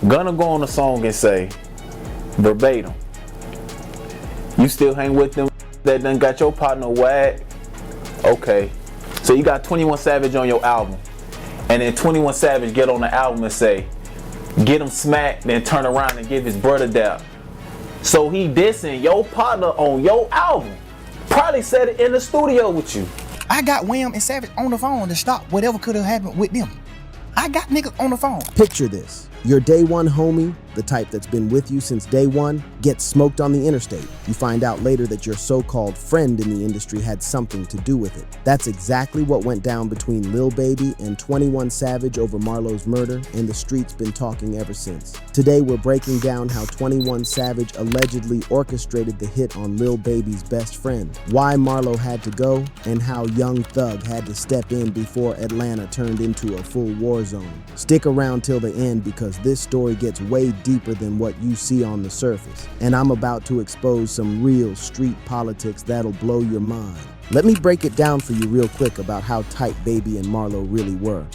Gonna go on the song and say, verbatim, you still hang with them that done got your partner whacked? Okay. So you got 21 Savage on your album, and then 21 Savage get on the album and say, get him smacked, then turn around and give his brother dap. So he dissing your partner on your album. Probably said it in the studio with you. I got Wham and Savage on the phone to stop whatever could have happened with them. I got niggas on the phone. Picture this. Your day one homie, the type that's been with you since day one, gets smoked on the interstate. You find out later that your so-called friend in the industry had something to do with it. That's exactly what went down between Lil Baby and 21 Savage over Marlo's murder, and the street's been talking ever since. Today we're breaking down how 21 Savage allegedly orchestrated the hit on Lil Baby's best friend, why Marlo had to go, and how Young Thug had to step in before Atlanta turned into a full war zone. Stick around till the end because this story gets way deeper than what you see on the surface, and I'm about to expose some real street politics that'll blow your mind. Let me break it down for you real quick about how tight Baby and Marlo really were.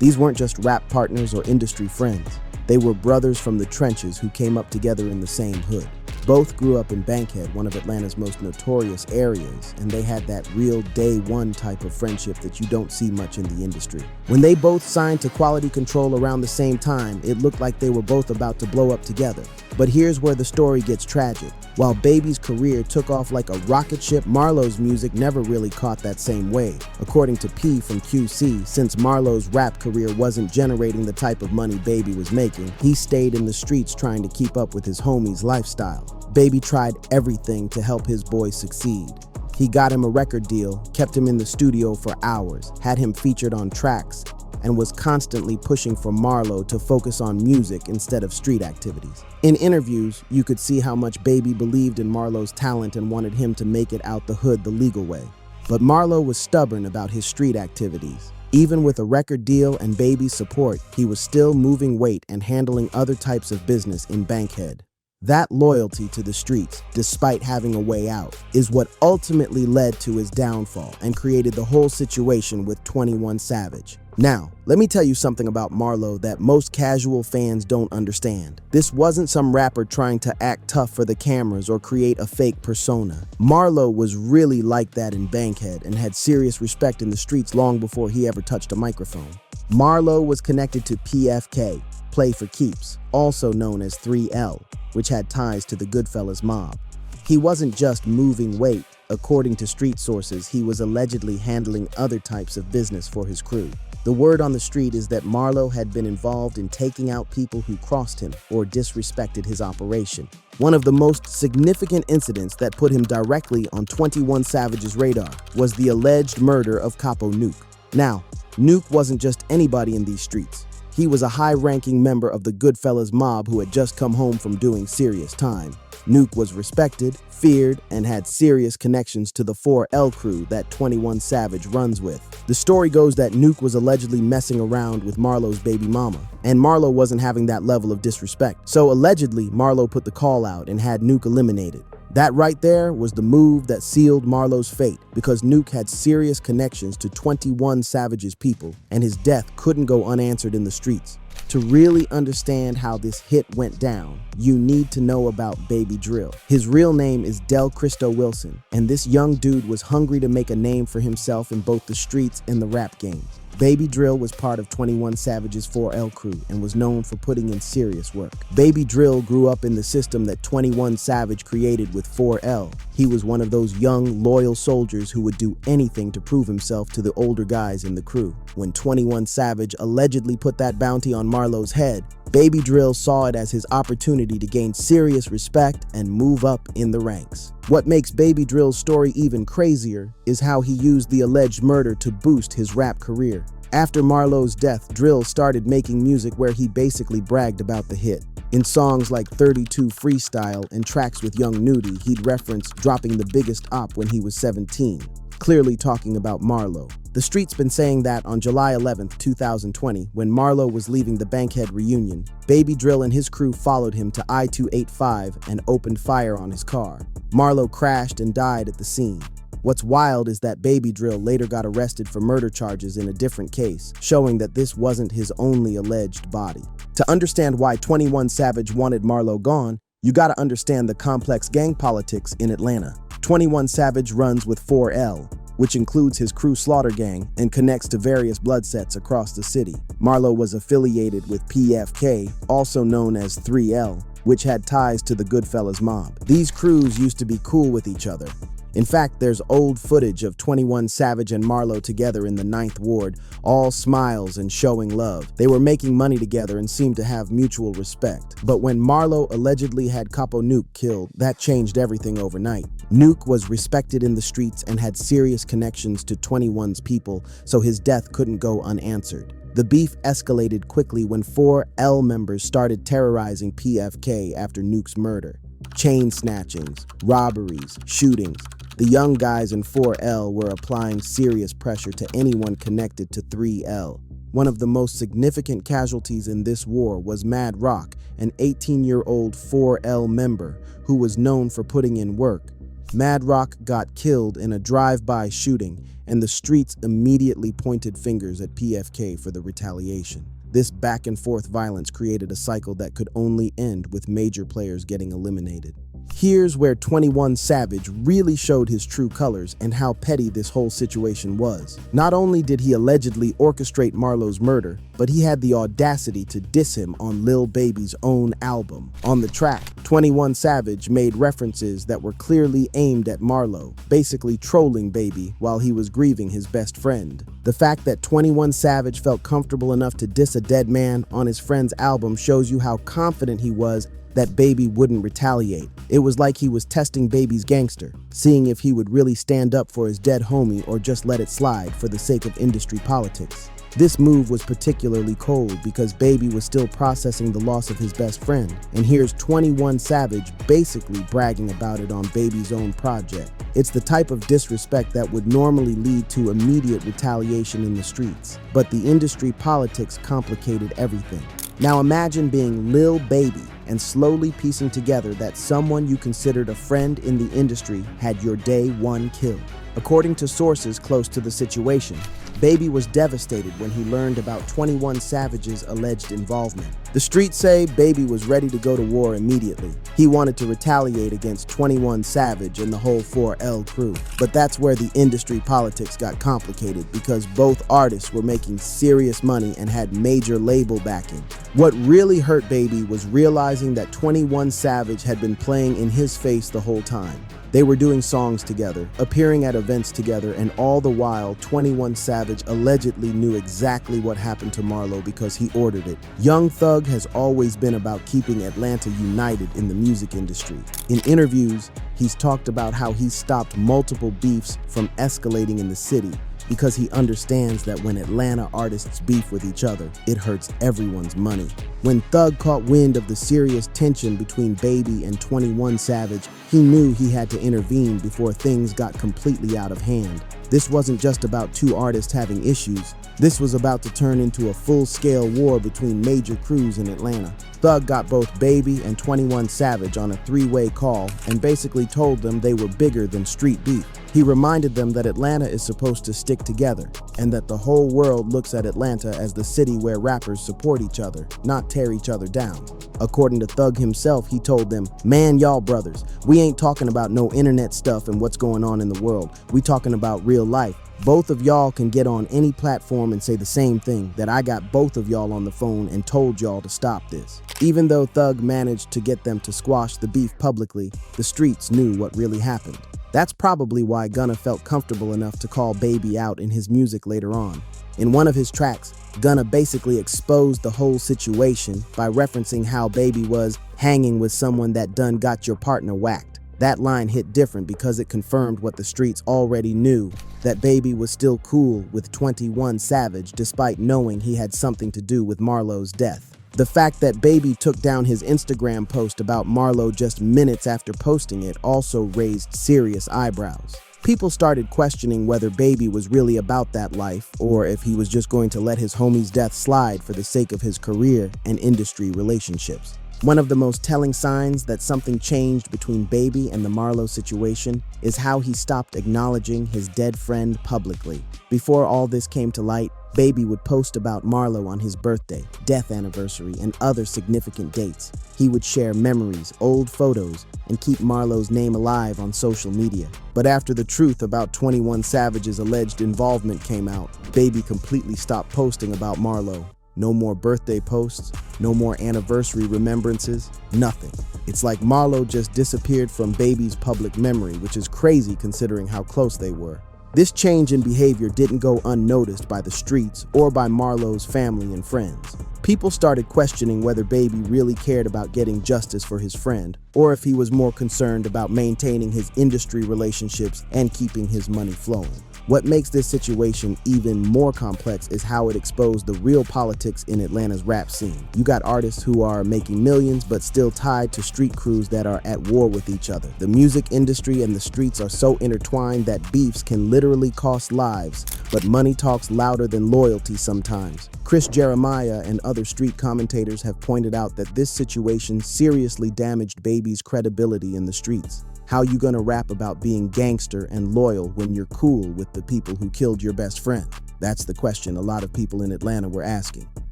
These weren't just rap partners or industry friends. They were brothers from the trenches who came up together in the same hood. Both grew up in Bankhead, one of Atlanta's most notorious areas, and they had that real day one type of friendship that you don't see much in the industry. When they both signed to Quality Control around the same time, it looked like they were both about to blow up together. But here's where the story gets tragic. While Baby's career took off like a rocket ship, Marlo's music never really caught that same wave. According to P from QC, since Marlo's rap career wasn't generating the type of money Baby was making, he stayed in the streets trying to keep up with his homie's lifestyle. Baby tried everything to help his boy succeed. He got him a record deal, kept him in the studio for hours, had him featured on tracks, and was constantly pushing for Marlo to focus on music instead of street activities. In interviews, you could see how much Baby believed in Marlo's talent and wanted him to make it out the hood the legal way. But Marlo was stubborn about his street activities. Even with a record deal and Baby's support, he was still moving weight and handling other types of business in Bankhead. That loyalty to the streets, despite having a way out, is what ultimately led to his downfall and created the whole situation with 21 Savage. Now, let me tell you something about Marlo that most casual fans don't understand. This wasn't some rapper trying to act tough for the cameras or create a fake persona. Marlo was really like that in Bankhead and had serious respect in the streets long before he ever touched a microphone. Marlo was connected to PFK, Play for Keeps, also known as 3L, which had ties to the Goodfellas mob. He wasn't just moving weight. According to street sources, he was allegedly handling other types of business for his crew. The word on the street is that Marlo had been involved in taking out people who crossed him or disrespected his operation. One of the most significant incidents that put him directly on 21 Savage's radar was the alleged murder of Capo Nuke. Now, Nuke wasn't just anybody in these streets. He was a high-ranking member of the Goodfellas mob who had just come home from doing serious time. Nuke was respected, feared, and had serious connections to the 4L crew that 21 Savage runs with. The story goes that Nuke was allegedly messing around with Marlo's baby mama, and Marlo wasn't having that level of disrespect. So allegedly, Marlo put the call out and had Nuke eliminated. That right there was the move that sealed Marlo's fate, because Nuke had serious connections to 21 Savage's people, and his death couldn't go unanswered in the streets. To really understand how this hit went down, you need to know about Baby Drill. His real name is Del Cristo Wilson, and this young dude was hungry to make a name for himself in both the streets and the rap game. Baby Drill was part of 21 Savage's 4L crew and was known for putting in serious work. Baby Drill grew up in the system that 21 Savage created with 4L. He was one of those young, loyal soldiers who would do anything to prove himself to the older guys in the crew. When 21 Savage allegedly put that bounty on Marlo's head, Baby Drill saw it as his opportunity to gain serious respect and move up in the ranks. What makes Baby Drill's story even crazier is how he used the alleged murder to boost his rap career. After Marlo's death, Drill started making music where he basically bragged about the hit. In songs like 32 Freestyle and tracks with Young Nudie, he'd reference dropping the biggest op when he was 17, clearly talking about Marlo. The street's been saying that on July 11th, 2020, when Marlo was leaving the Bankhead reunion, Baby Drill and his crew followed him to I-285 and opened fire on his car. Marlo crashed and died at the scene. What's wild is that Baby Drill later got arrested for murder charges in a different case, showing that this wasn't his only alleged body. To understand why 21 Savage wanted Marlo gone, you gotta understand the complex gang politics in Atlanta. 21 Savage runs with 4L, which includes his Crew Slaughter gang and connects to various blood sets across the city. Marlo was affiliated with PFK, also known as 3L, which had ties to the Goodfellas mob. These crews used to be cool with each other. In fact, there's old footage of 21 Savage and Marlo together in the 9th Ward, all smiles and showing love. They were making money together and seemed to have mutual respect. But when Marlo allegedly had Capo Nuke killed, that changed everything overnight. Nuke was respected in the streets and had serious connections to 21's people, so his death couldn't go unanswered. The beef escalated quickly when 4L members started terrorizing PFK after Nuke's murder. Chain snatchings, robberies, shootings. The young guys in 4L were applying serious pressure to anyone connected to 3L. One of the most significant casualties in this war was Mad Rock, an 18-year-old 4L member who was known for putting in work. Mad Rock got killed in a drive-by shooting, and the streets immediately pointed fingers at PFK for the retaliation. This back-and-forth violence created a cycle that could only end with major players getting eliminated. Here's where 21 Savage really showed his true colors and how petty this whole situation was. Not only did he allegedly orchestrate Marlo's murder, but he had the audacity to diss him on Lil Baby's own album. On the track, 21 Savage made references that were clearly aimed at Marlo, basically trolling Baby while he was grieving his best friend. The fact that 21 Savage felt comfortable enough to diss a dead man on his friend's album shows you how confident he was that Baby wouldn't retaliate. It was like he was testing Baby's gangster, seeing if he would really stand up for his dead homie or just let it slide for the sake of industry politics. This move was particularly cold because Baby was still processing the loss of his best friend, and here's 21 Savage basically bragging about it on Baby's own project. It's the type of disrespect that would normally lead to immediate retaliation in the streets, but the industry politics complicated everything. Now imagine being Lil Baby and slowly piecing together that someone you considered a friend in the industry had your day one killed. According to sources close to the situation, Baby was devastated when he learned about 21 Savage's alleged involvement. The streets say Baby was ready to go to war immediately. He wanted to retaliate against 21 Savage and the whole 4L crew. But that's where the industry politics got complicated because both artists were making serious money and had major label backing. What really hurt Baby was realizing that 21 Savage had been playing in his face the whole time. They were doing songs together, appearing at events together, and all the while, 21 Savage allegedly knew exactly what happened to Marlo because he ordered it. Young Thug has always been about keeping Atlanta united in the music industry. In interviews, he's talked about how he stopped multiple beefs from escalating in the city because he understands that when Atlanta artists beef with each other, it hurts everyone's money. When Thug caught wind of the serious tension between Baby and 21 Savage, he knew he had to intervene before things got completely out of hand. This wasn't just about two artists having issues. This was about to turn into a full-scale war between major crews in Atlanta. Thug got both Baby and 21 Savage on a three-way call and basically told them they were bigger than street beef. He reminded them that Atlanta is supposed to stick together and that the whole world looks at Atlanta as the city where rappers support each other, not tear each other down. According to Thug himself, he told them, "Man, y'all brothers, we ain't talking about no internet stuff and what's going on in the world. We talking about real life. Both of y'all can get on any platform and say the same thing, that I got both of y'all on the phone and told y'all to stop this." Even though Thug managed to get them to squash the beef publicly, the streets knew what really happened. That's probably why Gunna felt comfortable enough to call Baby out in his music later on. In one of his tracks, Gunna basically exposed the whole situation by referencing how Baby was hanging with someone that done got your partner whacked. That line hit different because it confirmed what the streets already knew, that Baby was still cool with 21 Savage despite knowing he had something to do with Marlo's death. The fact that Baby took down his Instagram post about Marlo just minutes after posting it also raised serious eyebrows. People started questioning whether Baby was really about that life or if he was just going to let his homie's death slide for the sake of his career and industry relationships. One of the most telling signs that something changed between Baby and the Marlo situation is how he stopped acknowledging his dead friend publicly. Before all this came to light, Baby would post about Marlo on his birthday, death anniversary, and other significant dates. He would share memories, old photos, and keep Marlo's name alive on social media. But after the truth about 21 Savage's alleged involvement came out, Baby completely stopped posting about Marlo. No more birthday posts, no more anniversary remembrances, nothing. It's like Marlo just disappeared from Baby's public memory, which is crazy considering how close they were. This change in behavior didn't go unnoticed by the streets or by Marlo's family and friends. People started questioning whether Baby really cared about getting justice for his friend, or if he was more concerned about maintaining his industry relationships and keeping his money flowing. What makes this situation even more complex is how it exposed the real politics in Atlanta's rap scene. You got artists who are making millions but still tied to street crews that are at war with each other. The music industry and the streets are so intertwined that beefs can literally cost lives, but money talks louder than loyalty sometimes. Chris Jeremiah and other street commentators have pointed out that this situation seriously damaged Baby's credibility in the streets. How you gonna rap about being gangster and loyal when you're cool with the people who killed your best friend? That's the question a lot of people in Atlanta were asking.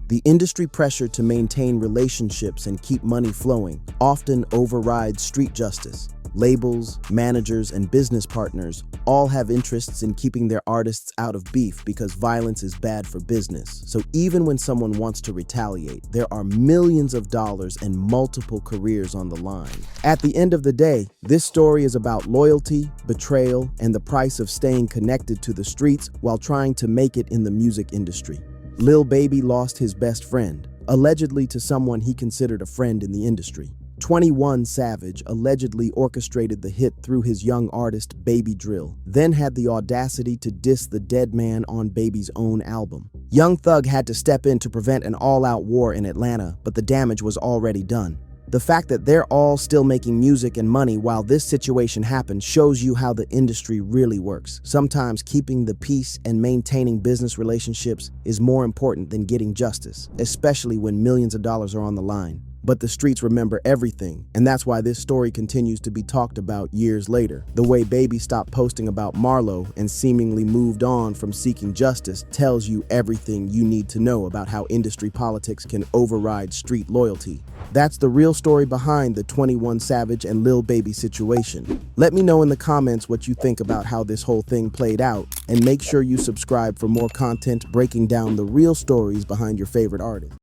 The industry pressure to maintain relationships and keep money flowing often overrides street justice. Labels, managers, and business partners all have interests in keeping their artists out of beef because violence is bad for business. So even when someone wants to retaliate, there are millions of dollars and multiple careers on the line. At the end of the day, this story is about loyalty, betrayal, and the price of staying connected to the streets while trying to make it in the music industry. Lil Baby lost his best friend, allegedly to someone he considered a friend in the industry. 21 Savage allegedly orchestrated the hit through his young artist Baby Drill, then had the audacity to diss the dead man on Baby's own album. Young Thug had to step in to prevent an all-out war in Atlanta, but the damage was already done. The fact that they're all still making music and money while this situation happened shows you how the industry really works. Sometimes keeping the peace and maintaining business relationships is more important than getting justice, especially when millions of dollars are on the line. But the streets remember everything, and that's why this story continues to be talked about years later. The way Baby stopped posting about Marlo and seemingly moved on from seeking justice tells you everything you need to know about how industry politics can override street loyalty. That's the real story behind the 21 Savage and Lil Baby situation. Let me know in the comments what you think about how this whole thing played out, and make sure you subscribe for more content breaking down the real stories behind your favorite artists.